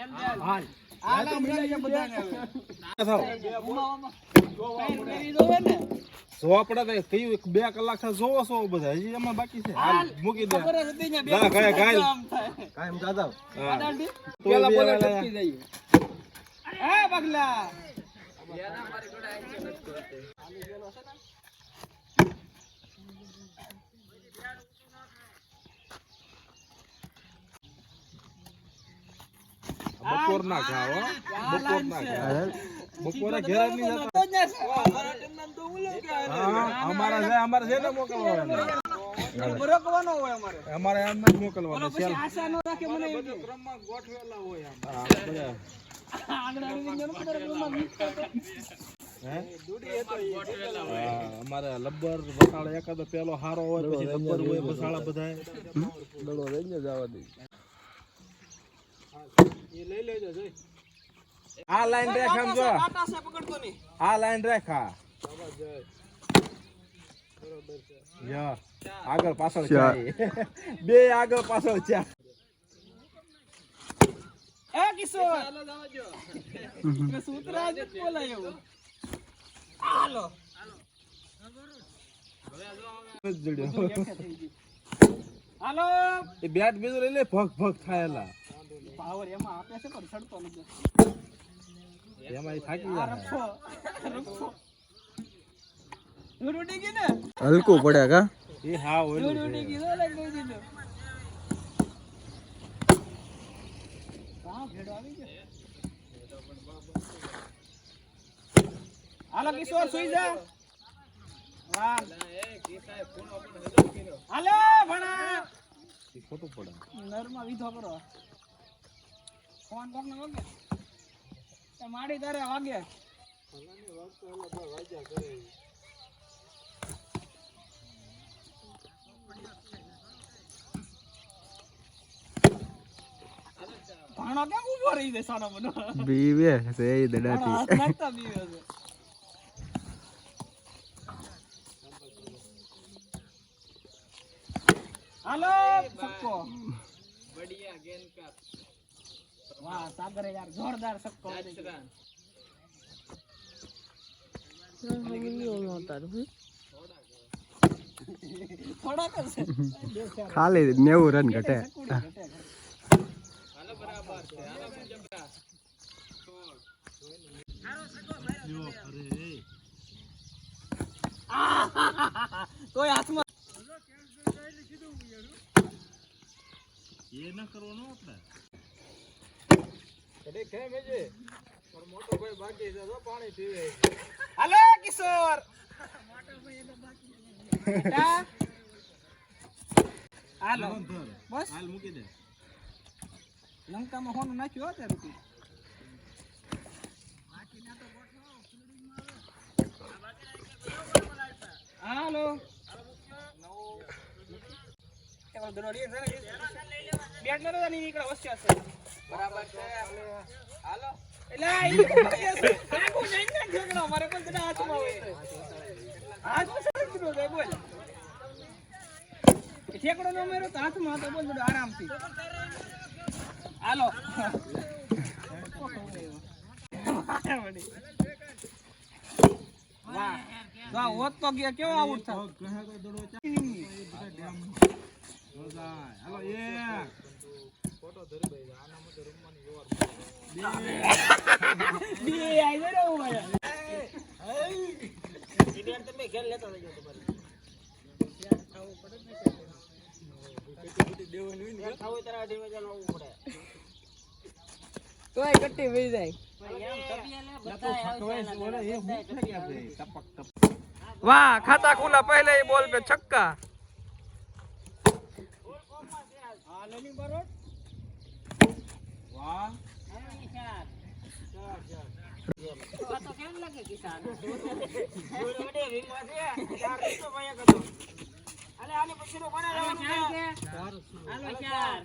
હાલ હાલ તો મિલાઈએ બધાને હવે સોપડા તો કયું 2 કલાક જોવો છો બધા હજી એમાં બાકી છે હાલ મૂકી દે જા ગાય કાયમ દાદા પેલા બોલે ટપકી જાય એ બગલા યાના મારી ગોડા આઈ નથી કરતે આલી ગેલો છે ને બપોર ના ખાઓ બપોર ના ખાઓ બપોરે ઘેર ની જતા અમારા ટીમના તો ઉલો કે અમારા છે ને મોકલવાનો બરોકવાનો હોય અમારે એમ જ મોકલવાનો છે પછી આશા નો રાખે મને ક્રમમાં ગોઠવેલા હોય આમ બધા આગળ આવી જનો કદર ક્રમમાં હે દૂડી એ તો ગોઠવેલા હોય અમારે લબ્બર બસાળા એકાદો પેલો હારો હોય પછી લબ્બર હોય બસાળા બધાય દડો લઈને જવા દે ये ले ले जो आ लाइन रेख हम जो काटा से पकड़तो नहीं आ लाइन रेखा बरोबर છે યા આગળ પાછળ ચાય બે આગળ પાછળ ચા એ કિશોર ચાલો જાવજો મે સૂત્રાજ બોલાયો હાલો હવે જડ્યો હાલો એ બેટ બીજો લઈ લે ભગ ભગ થાયેલા પાવર એમાં આપે છે પણ છડતો નથી એમાં થાકી જાય રખો ઉડી ગઈ ને હલકો પડ્યા કા એ હા ઉડી ગઈ તો લઈ દીધો કા ભેડો આવી ગયો હાલો કિશોર સુઈ જા વાહ એ કેસાય ફોન ઓપન હજો કર્યો હાલો ભણા એ ખોટું પડે નરમાં વિધો કરો ફોન કોકને વાગે તે માડી તારે વાગે ભલાની વાગતો એલા તો વાગ્યા કરે ભાણો કેમ ઉભો રહી દે સાનો બનો બીવે છે એ દડાતી નાખતા બીવે છે હાલો સક્કો बढ़िया गेंद का वाह सागर यार जोरदार सक्को थोड़ा कैसे खाली 90 रन घटे हालो बराबर છે હાલો જમરા હારો સકો જો અરે કોઈ હાથમાં ये ना करવાનો આપણે કડે કે મેજે પર મોટો ભાઈ બાકી છે તો પાણી પીવે હાલો કિશોર મોટો ભાઈ એનો બાકી બેટા હાલો બસ હાલ મૂકી દે લંકામાં હોનું નાખ્યો હતે રૂપી બાકી ના તો ગોઠવો ફિલ્ડિંગ માં આવે હાલો એવો દરોડી છે બેટ નરો ની નીકળે વસ્યા છે બરાબર છે હાલો એટલે ઈ આગો જઈને ઠેકડો મારે પણ કદા હાથમાં હોય હાથમાં સડકડો જાય બોલ ઠેકડો નો મેરો તો હાથમાં તો બોલ થોડું આરામથી હાલો વાહ વાહ હોત તો ગયા કેવો આઉટ થા કહે તો દડો હાલો એ ફોટો ધરી ભાઈ આના મતે રમવાની જોર બે આઈ ગયો ભાઈ ઇન્ડિયન તમે ખેલ લેતો જજો તમારે ખાવું પડે ને કટી દેવાનું ને ખાવું તારા દેવા જવાનું પડે તોય કટી વઈ જાય વાહ खाता खुला पहले ही बॉल पे छक्का लेनी बरोड वाह तो केम लगे किसान बड़े रिंगवा दे यार तो भैया कदो अरे आने पछीनो कोना लेવાનું છે હાલો 4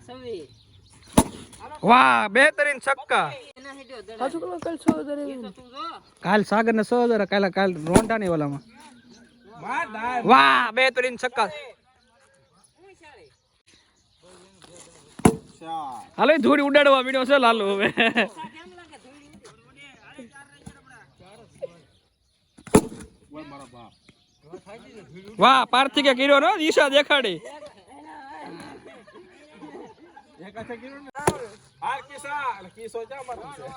26 વાહ બેહતરીન છક્કા પાછું કાલ 6000 કાલ સાગર ને 6000 કાલ રોંડા ની વાલામાં વાહ બેહતરીન છક્કા હાલો ધૂળી ઉડાડવા મીડ્યો છે લાલુ હવે વાહ પાર્થિકે કર્યો ને દિશા દેખાડી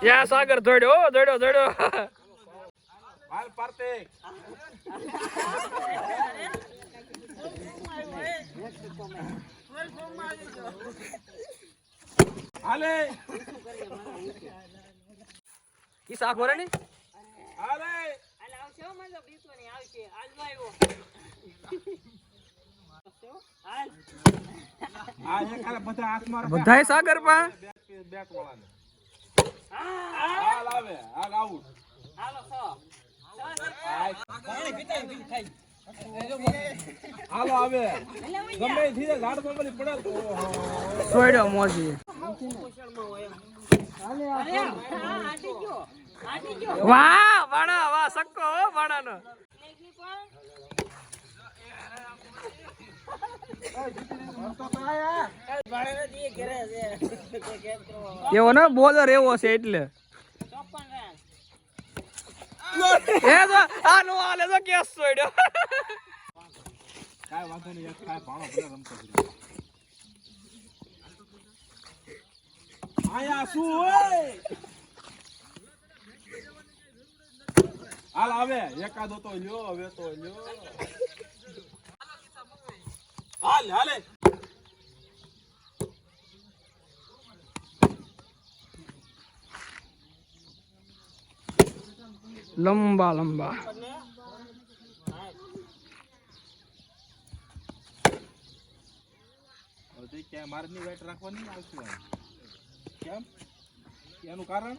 યા સાગર દોડ્યો હાલ પાર્થિક હાલે કિસ્સા ખોરે ને હાલે આવશે મારો બીતો ની આવશે આજમાં આવ્યો આ એક ખાલી બધા હાથ મારો બધાય સાગર પા બેટ વાળાને હાલ આવે હાલ આઉટ હાલો સો હાલો આવે ગમે થી ઝાડ પર પડે તો સોયડો મોજી વાહ વાણા વાહ સક્કો વાણાનો એવો ને બોલર એવો છે એટલે એ તો આ નો આલે તો કેસ સોયડ્યો કાઈ વાંધો નહીં એક કાઈ ભાણો ભલે રમતો આયા શું ઓય હાલ આવે એકાદો તો લ્યો હવે તો લ્યો હાલે લંબા હવે ક્યાં મારની વેટ રાખવાની આવશે કેમ એનું કારણ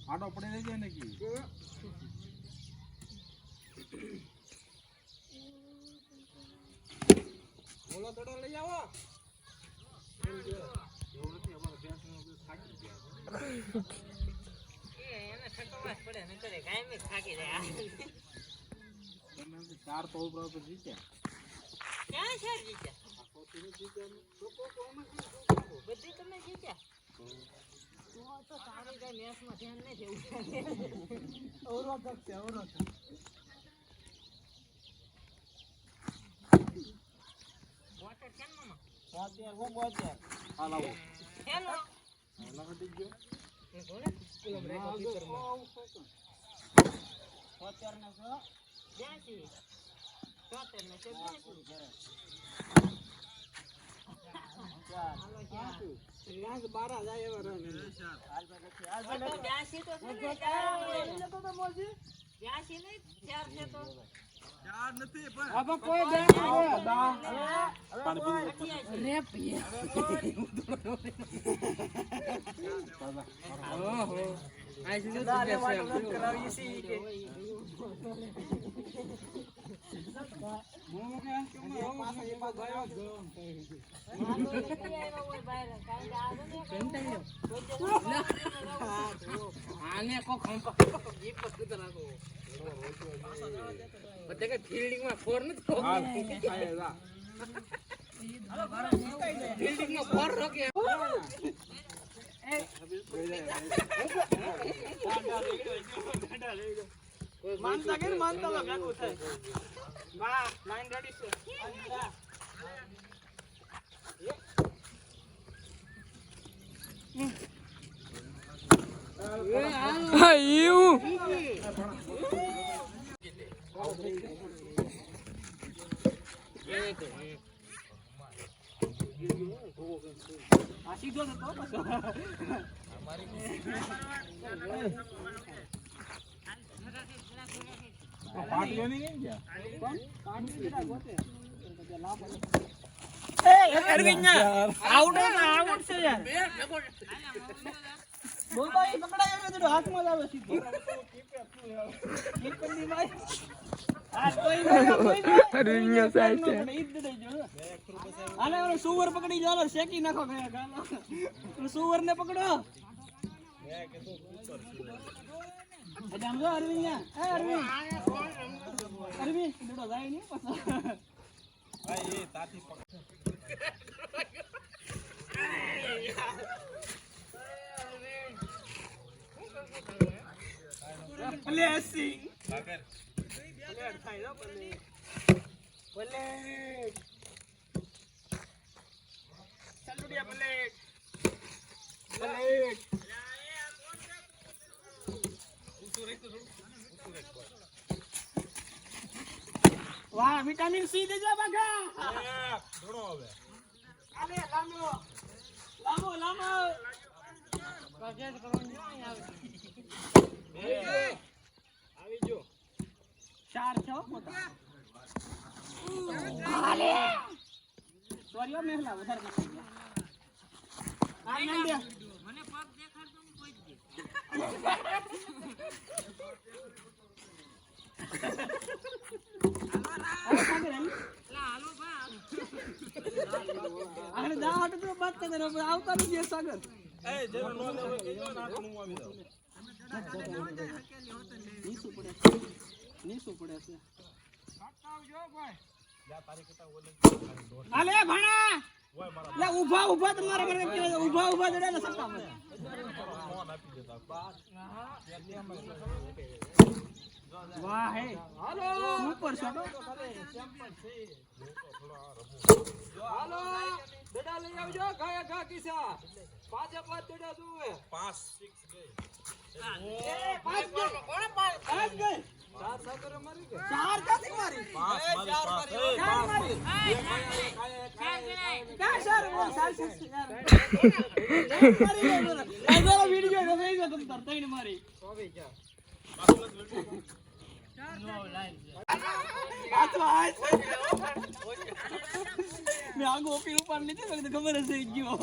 આડો પડી જાય ને કી બોલો થોડો લઈ આવો એને ઠકવાસ પડે ન કરે કાયમી થાકી જાય ચાર તો ઉપર જીત્યા ક્યાં છે જીત્યા બધી તમે જીત્યા તો તારી કઈ મેચમાં ધ્યાન નથી અવરોધક છે વોટર કેમ મમ્મા વોટર હાલ આવો હેલો હાલ હટી ગયો એ ઘોડે સ્કૂલ માં રેકો ટીચરમાં વોટર ને જો જ્યાંથી વોટર ને છે શ્રીરાજ 12 જાય એવા રન હાલ જ્યાંથી તો છે ને તો મોજી જ્યાંથી નહીં ચાર છે તો ચાર નથી પણ હવે કોઈ બે પાણી પી ઓહો આ છે તો કરાવી છે કે આને કો ખંપા જીપ પર કુતર રાખો બધે કે ફિલ્ડિંગ માં ફોર નથી હાલ આયા ફિલ્ડિંગ માં ફોર રોકે માનતા કે માનતા માં ભેગું થાય વાહ લાઈન રેડી છે એવું આ સીધો તો પાછો પાટીઓ નહીં ગયા પાટી ગોતે લાભ અરવિંદ આઉટ છે યાર બોલ ભાઈ પકડાય તો હાથમાં જ આવે સીધો એક પંડી ભાઈ આ કોઈ અરવિંદ સાહેબ છે આલે ઓલો સુવર પકડી જાલો શેકી નાખો ગયા ગાલો સુવર ને પકડો સમજો અરવિંદ અરવિંદ દડો જાય નહીં ભાઈ એ તાતી પ્લેસિંગ સાગર પ્લેટ થાય પ્લેટ પ્લેટ ચાલુડિયા પ્લેટ પ્લેટ વાહ વિટામિન સી દેજો બગા થોડો હવે આલે લાંબો લાંબો લાંબો પ્રોજેક્ટ કરવાની આવી જો ચાર છો પોતા આલે સોરીઓ મેહલા વધારે નાખી ગયા આ નંદિયા મને પગ દેખાડતો હું કોઈ દે હાલો બા આને દા હટ તો બાત કરે આવતા નથી સાગર એ જેનો નો લેવો કેજો ને આટલું હું આવી જાઉં નીસુ પડે છે જા તારી કટા ઓલે આલે ભણા ઓય મારા લે ઊભા તમારે મને ઊભા જડે ને સત્તા પર ફોન આપી દેતા વાહ હે હાલો ઉપર છોડો હાલો દડા લઈ આવજો ઘા કિસા પાંચે પાંચ દડા જોવે 5 6 ગઈ પાંચ ગઈ ચાર સાગર મારી ગઈ ચાર ક્યાંથી મારી 5 મારી 5 ક્યાં ચાર બોલ ચાર મારી આ વિડિયો તો જોઈ તમ તાર તઈને મારી मैं आगो ओपी ऊपर नीचे तो खबर है गयो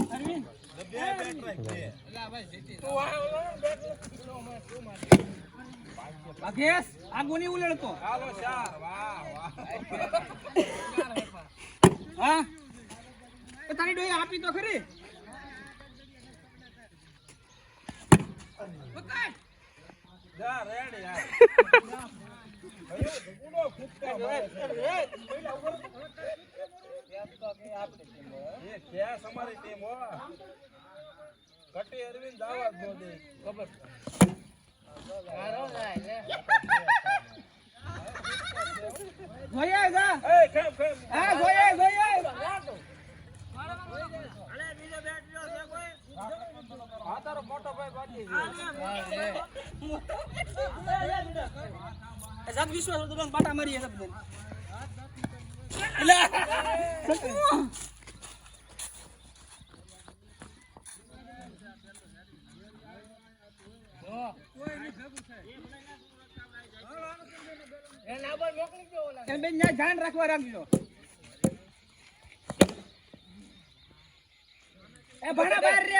अरविंद भागेश आगो नहीं उलड़तो હાલો 4 વાહ વાહ हां तो तारी डोई आपी तो खरी पकड़ જા રેડી યાર અરે ગુડો ફૂટકા મારે પહેલા ઉપર તો કે આપણે ટીમ એ કેસ અમારી ટીમ હો કટી અરવિંદ દાવા દો દે ખબર હારો જાય લે જોયા જા એ ખેમ હા જોયા અલે બીજો બેટ લ્યો છે કોઈ આ તારો મોટો ભાઈ બાકી જગ વિશ્વાસ તો બાટા મારી શબ્દ એટલે બેન ધ્યાન રાખવા રાખજો એ ભણા બહાર રે